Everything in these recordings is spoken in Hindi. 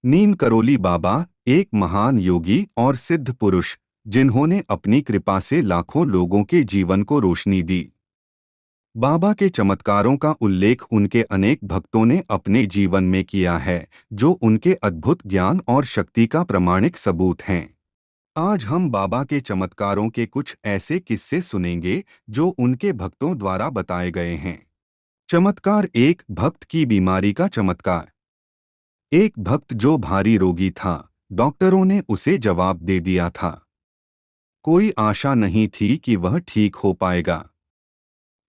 नीम करोली बाबा एक महान योगी और सिद्ध पुरुष जिन्होंने अपनी कृपा से लाखों लोगों के जीवन को रोशनी दी। बाबा के चमत्कारों का उल्लेख उनके अनेक भक्तों ने अपने जीवन में किया है, जो उनके अद्भुत ज्ञान और शक्ति का प्रमाणिक सबूत हैं। आज हम बाबा के चमत्कारों के कुछ ऐसे किस्से सुनेंगे जो उनके भक्तों द्वारा बताए गए हैं। चमत्कार एक, भक्त की बीमारी का चमत्कार। एक भक्त जो भारी रोगी था, डॉक्टरों ने उसे जवाब दे दिया था। कोई आशा नहीं थी कि वह ठीक हो पाएगा।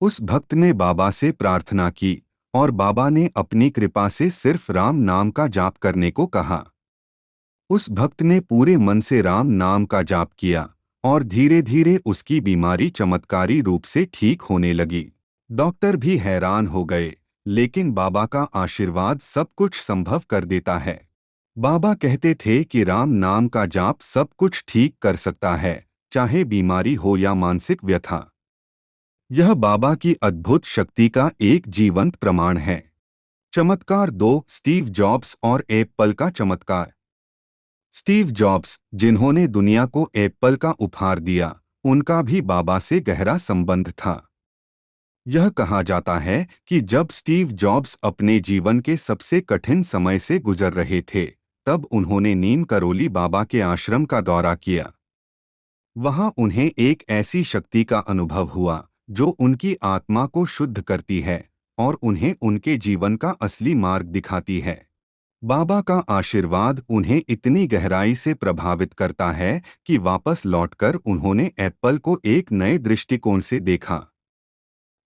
उस भक्त ने बाबा से प्रार्थना की और बाबा ने अपनी कृपा से सिर्फ राम नाम का जाप करने को कहा। उस भक्त ने पूरे मन से राम नाम का जाप किया और धीरे धीरे उसकी बीमारी चमत्कारी रूप से ठीक होने लगी। डॉक्टर भी हैरान हो गए, लेकिन बाबा का आशीर्वाद सब कुछ संभव कर देता है। बाबा कहते थे कि राम नाम का जाप सब कुछ ठीक कर सकता है, चाहे बीमारी हो या मानसिक व्यथा। यह बाबा की अद्भुत शक्ति का एक जीवंत प्रमाण है। चमत्कार दो, स्टीव जॉब्स और एप्पल का चमत्कार। स्टीव जॉब्स, जिन्होंने दुनिया को एप्पल का उपहार दिया, उनका भी बाबा से गहरा संबंध था। यह कहा जाता है कि जब स्टीव जॉब्स अपने जीवन के सबसे कठिन समय से गुजर रहे थे, तब उन्होंने नीम करोली बाबा के आश्रम का दौरा किया। वहां उन्हें एक ऐसी शक्ति का अनुभव हुआ जो उनकी आत्मा को शुद्ध करती है और उन्हें उनके जीवन का असली मार्ग दिखाती है। बाबा का आशीर्वाद उन्हें इतनी गहराई से प्रभावित करता है कि वापस लौटकर उन्होंने एप्पल को एक नए दृष्टिकोण से देखा।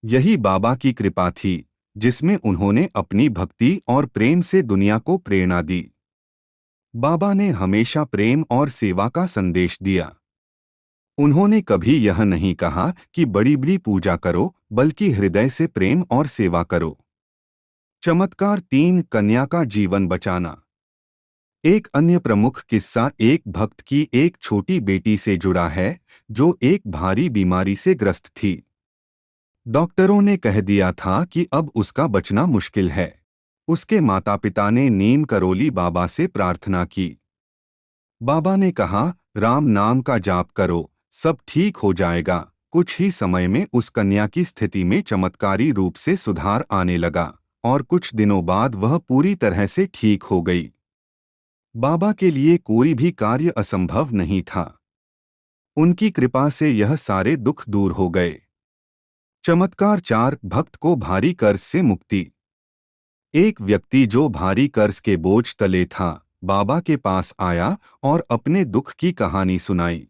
यही बाबा की कृपा थी, जिसमें उन्होंने अपनी भक्ति और प्रेम से दुनिया को प्रेरणा दी। बाबा ने हमेशा प्रेम और सेवा का संदेश दिया। उन्होंने कभी यह नहीं कहा कि बड़ी बड़ी पूजा करो, बल्कि हृदय से प्रेम और सेवा करो। चमत्कार तीन, कन्या का जीवन बचाना। एक अन्य प्रमुख किस्सा एक भक्त की एक छोटी बेटी से जुड़ा है, जो एक भारी बीमारी से ग्रस्त थी। डॉक्टरों ने कह दिया था कि अब उसका बचना मुश्किल है। उसके माता पिता ने नीम करोली बाबा से प्रार्थना की। बाबा ने कहा, राम नाम का जाप करो, सब ठीक हो जाएगा। कुछ ही समय में उस कन्या की स्थिति में चमत्कारी रूप से सुधार आने लगा और कुछ दिनों बाद वह पूरी तरह से ठीक हो गई। बाबा के लिए कोई भी कार्य असंभव नहीं था। उनकी कृपा से यह सारे दुख दूर हो गए। चमत्कार चार, भक्त को भारी कर्ज से मुक्ति। एक व्यक्ति जो भारी कर्ज के बोझ तले था, बाबा के पास आया और अपने दुख की कहानी सुनाई।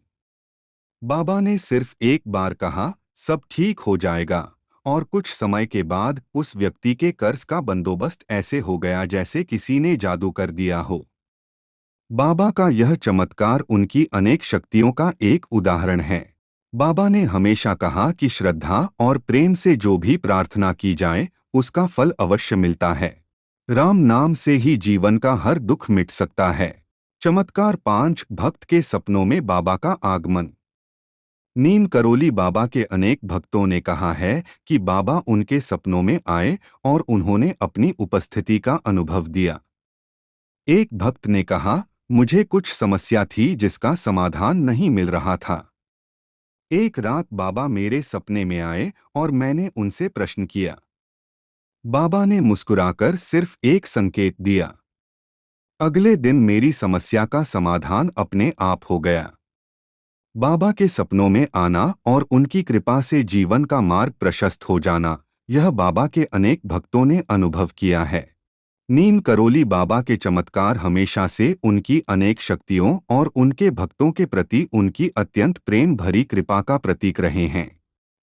बाबा ने सिर्फ एक बार कहा, सब ठीक हो जाएगा, और कुछ समय के बाद उस व्यक्ति के कर्ज का बंदोबस्त ऐसे हो गया जैसे किसी ने जादू कर दिया हो। बाबा का यह चमत्कार उनकी अनेक शक्तियों का एक उदाहरण है। बाबा ने हमेशा कहा कि श्रद्धा और प्रेम से जो भी प्रार्थना की जाए, उसका फल अवश्य मिलता है। राम नाम से ही जीवन का हर दुख मिट सकता है। चमत्कार पांच, भक्त के सपनों में बाबा का आगमन। नीम करोली बाबा के अनेक भक्तों ने कहा है कि बाबा उनके सपनों में आए और उन्होंने अपनी उपस्थिति का अनुभव दिया। एक भक्त ने कहा, मुझे कुछ समस्या थी जिसका समाधान नहीं मिल रहा था। एक रात बाबा मेरे सपने में आए और मैंने उनसे प्रश्न किया। बाबा ने मुस्कुराकर सिर्फ एक संकेत दिया। अगले दिन मेरी समस्या का समाधान अपने आप हो गया। बाबा के सपनों में आना और उनकी कृपा से जीवन का मार्ग प्रशस्त हो जाना, यह बाबा के अनेक भक्तों ने अनुभव किया है। नीम करोली बाबा के चमत्कार हमेशा से उनकी अनेक शक्तियों और उनके भक्तों के प्रति उनकी अत्यंत प्रेम भरी कृपा का प्रतीक रहे हैं।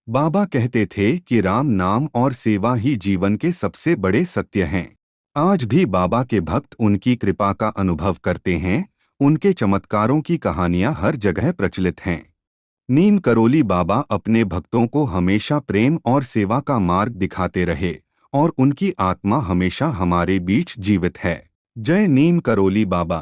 बाबा कहते थे कि राम नाम और सेवा ही जीवन के सबसे बड़े सत्य हैं। आज भी बाबा के भक्त उनकी कृपा का अनुभव करते हैं। उनके चमत्कारों की कहानियां हर जगह प्रचलित हैं। नीम करोली बाबा अपने भक्तों को हमेशा प्रेम और सेवा का मार्ग दिखाते रहे और उनकी आत्मा हमेशा हमारे बीच जीवित है। जय नीम करोली बाबा।